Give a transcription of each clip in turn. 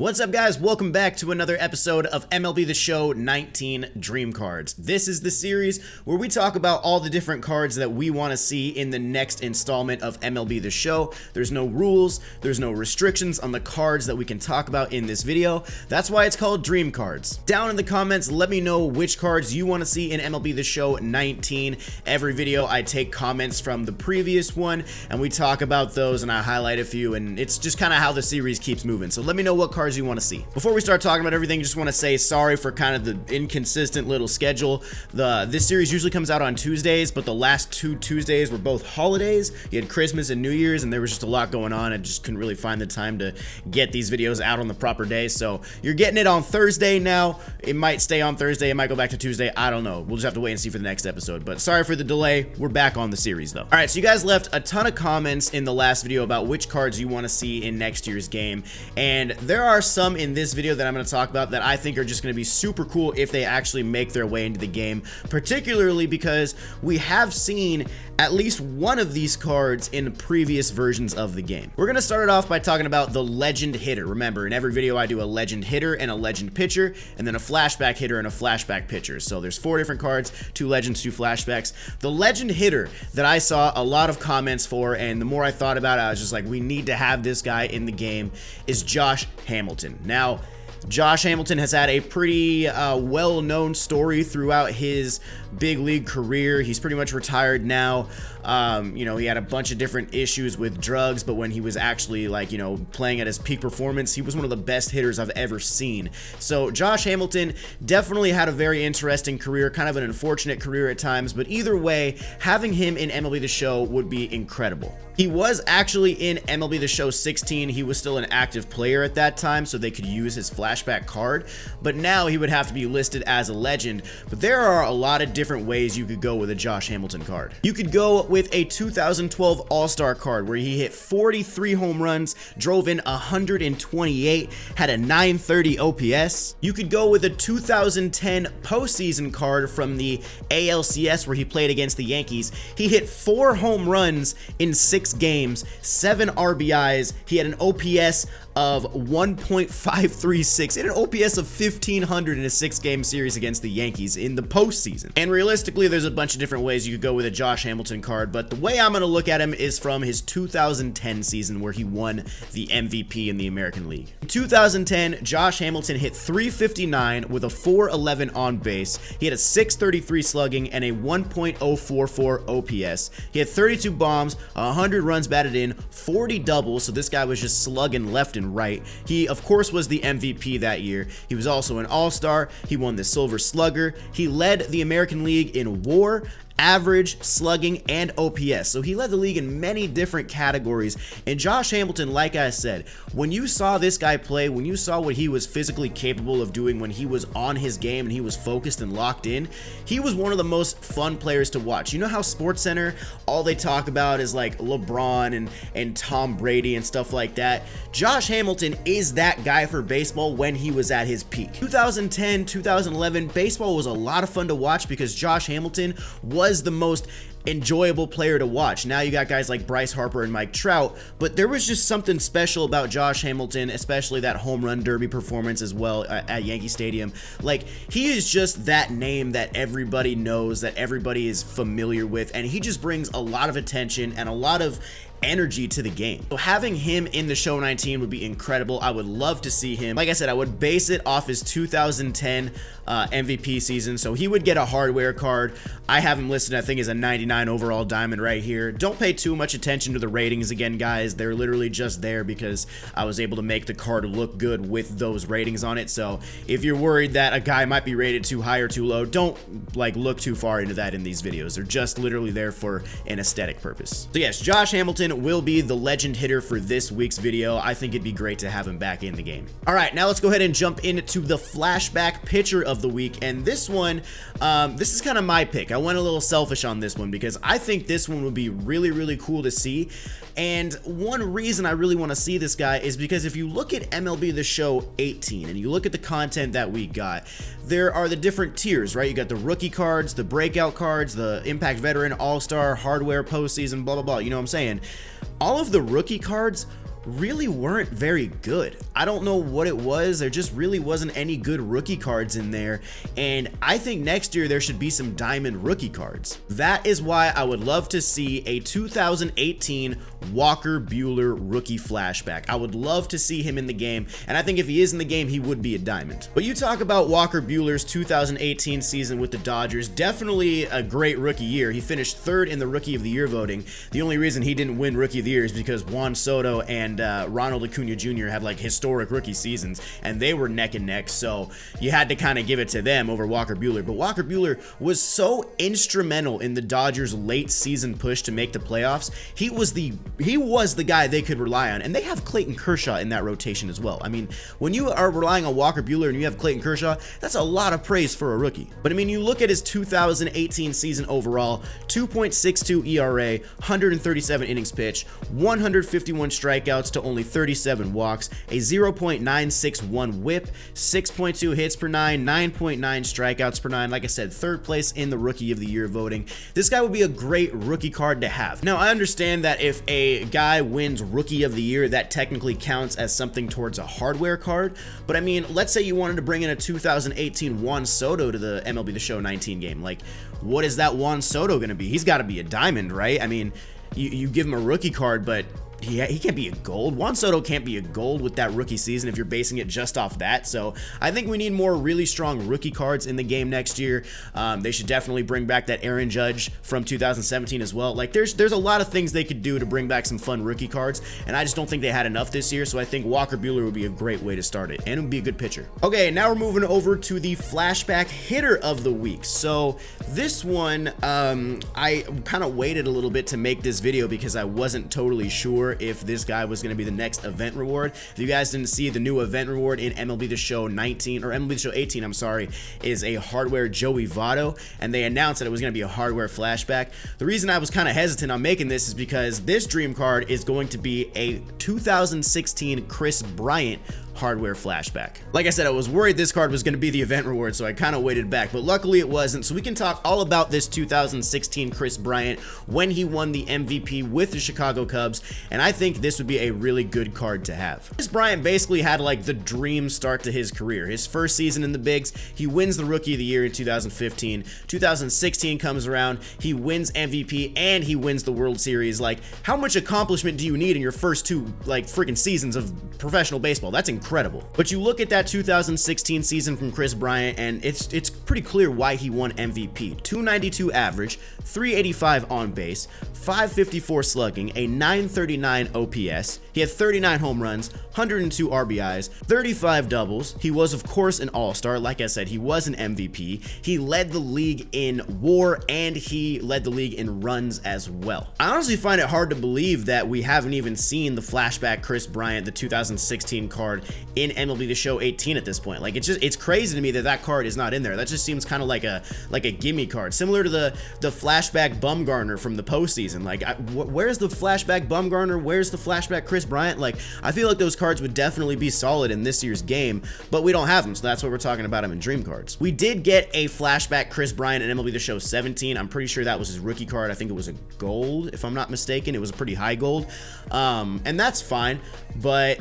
What's up, guys? Welcome back to another episode of MLB The Show 19 Dream Cards. This is the series where we talk about all the different cards that we want to see in the next installment of MLB The Show. There's no rules, there's no restrictions on the cards that we can talk about in this video. That's why it's called Dream Cards. Down in the comments, let me know which cards you want to see in MLB The Show 19. Every video, I take comments from the previous one, and we talk about those, and I highlight a few, and it's just kind of how the series keeps moving. So let me know what cards you want to see. Before we start talking about everything, just want to say sorry for kind of the inconsistent little schedule. This series usually comes out on Tuesdays, but the last two Tuesdays were both holidays. You had Christmas and New Year's, and there was just a lot going on. I just couldn't really find the time to get these videos out on the proper day. So you're getting it on Thursday now. It might stay on Thursday. It might go back to Tuesday. I don't know. We'll just have to wait and see for the next episode. But sorry for the delay. We're back on the series though. All right, so you guys left a ton of comments in the last video about which cards you want to see in next year's game, and there are some in this video that I'm going to talk about that I think are just going to be super cool if they actually make their way into the game, particularly because we have seen at least one of these cards in previous versions of the game. We're going to start it off by talking about the Legend Hitter. Remember, in every video I do a Legend Hitter and a Legend Pitcher, and then a Flashback Hitter and a Flashback Pitcher. So there's 4 different cards, 2 Legends, 2 Flashbacks. The Legend Hitter that I saw a lot of comments for, and the more I thought about it, I was just like, we need to have this guy in the game, is Josh Hamilton. Now, Josh Hamilton has had a pretty well-known story throughout his big league career. He's pretty much retired now. You know, he had a bunch of different issues with drugs, but when he was actually, like, you know, playing at his peak performance, he was one of the best hitters I've ever seen. So Josh Hamilton definitely had a very interesting career, kind of an unfortunate career at times, but either way, having him in MLB The Show would be incredible. He was actually in MLB The Show 16. He was still an active player at that time, so they could use his flashback card, but now he would have to be listed as a legend. But there are a lot of different ways you could go with a Josh Hamilton card. You could go with a 2012 All-Star card where he hit 43 home runs, drove in 128, had a 930 OPS. You could go with a 2010 postseason card from the ALCS where he played against the Yankees. He hit 4 home runs in 6 games, 7 RBIs. He had an OPS of 1.536 and an OPS of 1500 in a 6-game series against the Yankees in the postseason. And realistically, there's a bunch of different ways you could go with a Josh Hamilton card, but the way I'm going to look at him is from his 2010 season where he won the MVP in the American League. In 2010, Josh Hamilton hit 359 with a 411 on base. He had a 633 slugging and a 1.044 OPS. He had 32 bombs, 100 runs batted in, 40 doubles, so this guy was just slugging left and right. He, of course, was the MVP that year. He was also an All-Star. He won the Silver Slugger. He led the American League in WAR, average, slugging, and OPS. So he led the league in many different categories. And Josh Hamilton, like I said, when you saw this guy play, when you saw what he was physically capable of doing when he was on his game and he was focused and locked in, he was one of the most fun players to watch. You know how SportsCenter, all they talk about is like LeBron and Tom Brady and stuff like that? Josh Hamilton is that guy for baseball when he was at his peak. 2010, 2011, baseball was a lot of fun to watch because Josh Hamilton was the most enjoyable player to watch. Now you got guys like Bryce Harper and Mike Trout, but there was just something special about Josh Hamilton, especially that home run derby performance as well at Yankee Stadium. Like, he is just that name that everybody knows, that everybody is familiar with, and he just brings a lot of attention and a lot of energy to the game. So having him in the show 19 would be incredible. I would love to see him. Like I said, I would base it off his 2010 MVP season, so he would get a hardware card. I have him listed, I think, as a 99 overall diamond right here. Don't pay too much attention to the ratings again, guys. They're literally just there because I was able to make the card look good with those ratings on it. So if you're worried that a guy might be rated too high or too low, don't like look too far into that in these videos. They're just literally there for an aesthetic purpose. So yes, Josh Hamilton will be the Legend Hitter for this week's video. I think it'd be great to have him back in the game. All right, now let's go ahead and jump into the Flashback Pitcher of the week, and this one, this is kind of my pick. I went a little selfish on this one because I think this one would be really cool to see. And one reason I really want to see this guy is because if you look at MLB The Show 18 and you look at the content that we got, there are the different tiers, right? You got the rookie cards, the breakout cards, the impact veteran, all-star, hardware, postseason, blah blah blah. You know what I'm saying? All of the rookie cards really weren't very good. I don't know what it was. There just really wasn't any good rookie cards in there. And I think next year there should be some diamond rookie cards. That is why I would love to see a 2018 Walker Buehler rookie flashback. I would love to see him in the game. And I think if he is in the game, he would be a diamond. But you talk about Walker Buehler's 2018 season with the Dodgers, definitely a great rookie year. He finished third in the Rookie of the Year voting. The only reason he didn't win Rookie of the Year is because Juan Soto and Ronald Acuna Jr. had like historic rookie seasons, and they were neck and neck, so you had to kind of give it to them over Walker Buehler. But Walker Buehler was so instrumental in the Dodgers' late season push to make the playoffs. He was the guy they could rely on, and they have Clayton Kershaw in that rotation as well. I mean, when you are relying on Walker Buehler and you have Clayton Kershaw, that's a lot of praise for a rookie. But I mean, you look at his 2018 season overall: 2.62 ERA, 137 innings pitched, 151 strikeouts to only 37 walks, a 0.961 whip, 6.2 hits per nine, 9.9 strikeouts per nine. Like I said, third place in the Rookie of the Year voting. This guy would be a great rookie card to have. Now, I understand that if a guy wins Rookie of the Year, that technically counts as something towards a hardware card. But I mean, let's say you wanted to bring in a 2018 Juan Soto to the MLB The Show 19 game. Like, what is that Juan Soto going to be? He's got to be a diamond, right? I mean, you give him a rookie card, but he can't be a gold. Juan Soto can't be a gold with that rookie season if you're basing it just off that. So I think we need more really strong rookie cards in the game next year. They should definitely bring back that Aaron Judge from 2017 as well. Like there's a lot of things they could do to bring back some fun rookie cards, and I just don't think they had enough this year. So I think Walker Buehler would be a great way to start it, and it would be a good pitcher. Okay, now we're moving over to the flashback hitter of the week. So this one, I kind of waited a little bit to make this video because I wasn't totally sure if this guy was going to be the next event reward. If you guys didn't see, the new event reward in MLB The Show 19, or MLB The Show 18, I'm sorry, is a hardware Joey Votto, and they announced that it was going to be a hardware flashback. The reason I was kind of hesitant on making this is because this dream card is going to be a 2016 Chris Bryant hardware flashback. Like I said, I was worried this card was going to be the event reward, so I kind of waited back, but luckily it wasn't. So we can talk all about this 2016 Chris Bryant when he won the MVP with the Chicago Cubs, and I think this would be a really good card to have. Chris Bryant basically had like the dream start to his career. His first season in the bigs, he wins the Rookie of the Year in 2015. 2016 comes around, he wins MVP and he wins the World Series. Like, how much accomplishment do you need in your first two like freaking seasons of professional baseball? That's incredible. But you look at that 2016 season from Chris Bryant, and it's pretty clear why he won MVP. 292 average, 385 on base, 554 slugging, a 939 OPS. He had 39 home runs, 102 RBIs, 35 doubles. He was, of course, an all-star. Like I said, he was an MVP. He led the league in WAR, and he led the league in runs as well. I honestly find it hard to believe that we haven't even seen the flashback Chris Bryant, the 2016 card, in MLB The Show 18 at this point. Like, it's crazy to me that that card is not in there. That just seems kind of like a gimme card, similar to the flashback Bumgarner from the postseason. Like, where's the flashback Bumgarner? Where's the flashback Chris Bryant? Like, I feel like those cards would definitely be solid in this year's game, but we don't have them, so that's why we're talking about them in dream cards. We did get a flashback Chris Bryant in MLB The Show 17. I'm pretty sure that was his rookie card. I think it was a gold, if I'm not mistaken. It was a pretty high gold, and that's fine. But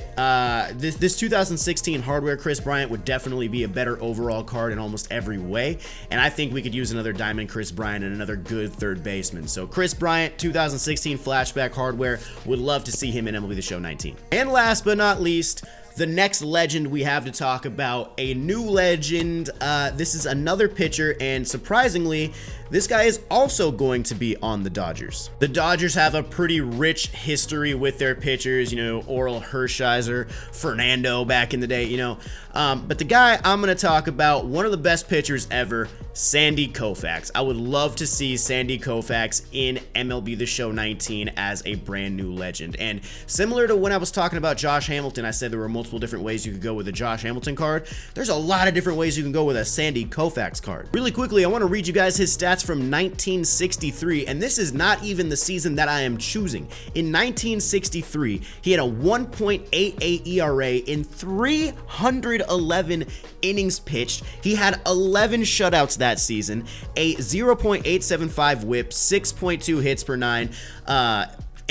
this 2016 hardware Chris Bryant would definitely be a better overall card in almost every way, and I think we could use another diamond Chris Bryant and another good third baseman. So Chris Bryant, 2016 flashback hardware, would love to see him in MLB The Show 19. And last but not least, the next legend we have to talk about, a new legend. This is another pitcher, and surprisingly, this guy is also going to be on the Dodgers. The Dodgers have a pretty rich history with their pitchers, you know, Oral Hershiser, Fernando back in the day, you know. But the guy I'm going to talk about, one of the best pitchers ever, Sandy Koufax. I would love to see Sandy Koufax in MLB The Show 19 as a brand new legend. And similar to when I was talking about Josh Hamilton, I said there were multiple different ways you could go with a Josh Hamilton card. There's a lot of different ways you can go with a Sandy Koufax card. Really quickly, I want to read you guys his stats from 1963, and this is not even the season that I am choosing. In 1963, he had a 1.88 ERA in 311 innings pitched. He had 11 shutouts that season, a 0.875 whip, 6.2 hits per nine,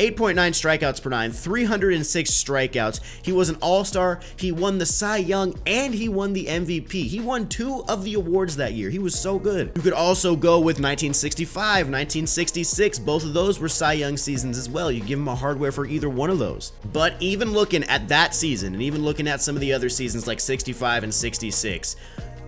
8.9 strikeouts per nine, 306 strikeouts. He was an all-star. He won the Cy Young and he won the MVP. He won 2 of the awards that year. He was so good. You could also go with 1965, 1966. Both of those were Cy Young seasons as well. You give him a hardware for either one of those. But even looking at that season and even looking at some of the other seasons like 65 and 66,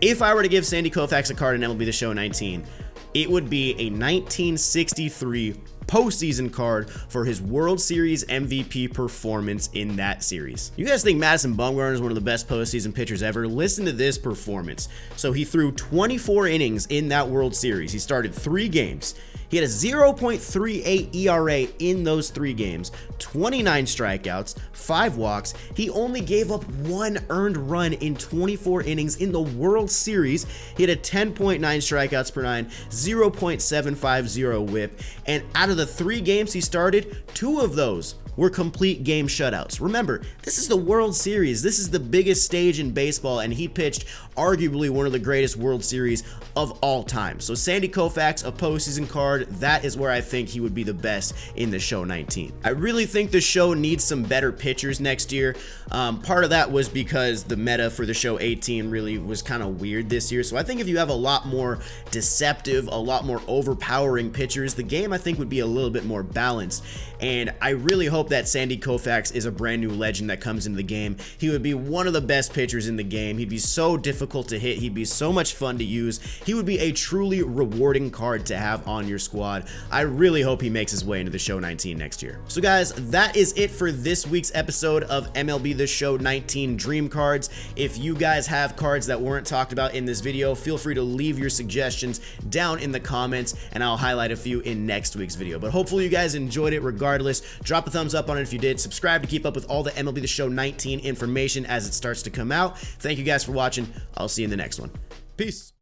if I were to give Sandy Koufax a card in MLB The Show 19, it would be a 1963 postseason card for his World Series MVP performance in that series. You guys think Madison Bumgarner is one of the best postseason pitchers ever? Listen to this performance. So he threw 24 innings in that World Series. He started 3 games. He had a 0.38 ERA in those 3 games, 29 strikeouts, 5 walks. He only gave up 1 earned run in 24 innings in the World Series. He had a 10.9 strikeouts per nine, 0.750 whip, and out of the 3 games he started, 2 of those were complete game shutouts. Remember, this is the World Series. This is the biggest stage in baseball, and he pitched arguably one of the greatest World Series of all time. So Sandy Koufax, a postseason card, that is where I think he would be the best in the show 19. I really think the show needs some better pitchers next year. Part of that was because the meta for the show 18 really was kind of weird this year. So I think if you have a lot more deceptive, a lot more overpowering pitchers, the game I think would be a little bit more balanced. And I really hope that Sandy Koufax is a brand new legend that comes into the game. He would be one of the best pitchers in the game. He'd be so difficult to hit. He'd be so much fun to use. He would be a truly rewarding card to have on your squad. I really hope he makes his way into the show 19 next year. So guys, that is it for this week's episode of MLB The Show 19 Dream Cards. If you guys have cards that weren't talked about in this video, feel free to leave your suggestions down in the comments and I'll highlight a few in next week's video. But hopefully you guys enjoyed it regardless. Drop a thumbs up on it if you did. Subscribe to keep up with all the MLB The Show 19 information as it starts to come out. Thank you guys for watching. I'll see you in the next one. Peace.